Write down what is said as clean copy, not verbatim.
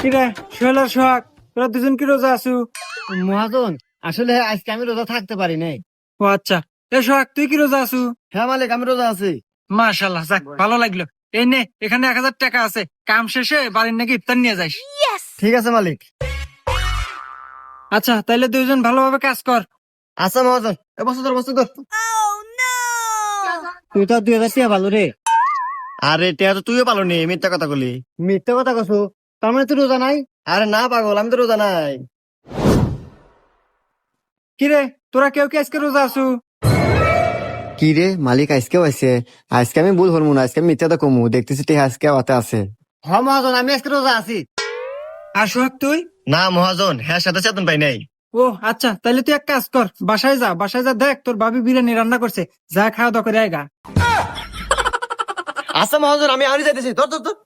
কিরে সোহেল আর সোহাগ, তোরা দুজন কি রোজা আছু? মহাজন, আসলে আজকে আমি রোজা থাকতে পারি নাই। ও আচ্ছা। এ সোহাগ, তুই কি রোজা আছু? হ্যাঁ মালিক, আমি রোজা আছি। মাশাল্লাহ, যাক ভালো লাগলো। এই নে, এখানে 1,000 টাকা আছে, কাম শেষে বাড়ির নাকি ইফতার নিয়ে যাইস। ঠিক আছে মালিক। আচ্ছা, তাইলে দুইজন ভালোভাবে কাজ কর। আচ্ছা মহাজন, এ বস্তু ধর, বস্তু ধর। তুই তো 2,000 টাকা ভালো রে। আরে টিয়া তো তুইও পালো নি, মিথ্যা কথা বলি। মিথ্যা কথা কছো? তার মানে তুই রোজা নাই? আরে না পাগল, আমি তো রোজা নাই। কিরে, তোরা কেউ কি আজকে রোজা আছু? কি রে মালিক, আজকেও আছে? আজকে আমি ভুল হরমু না, আজকে আমি মিথ্যাটা কমু, দেখতেছি টিয়া আজকে হাতে আছে। হ্যাঁ মহাজন, আমি আজকে রোজা আছি। আর সোহাগ তুই? না মহাজন, হ্যাঁ সাথে চেতন পাই নাই। ও আচ্ছা, তাইলে তুই এক কাজ কর, বাসায় যা, বাসায় যা, দেখ তোর ভাবি বিরিয়ানি রান্না করছে, যা খাওয়া দাওয়া করে আয়গা। আচ্ছা মহাজন, আমি আরই যাইতেছি, ধর ধর ধর।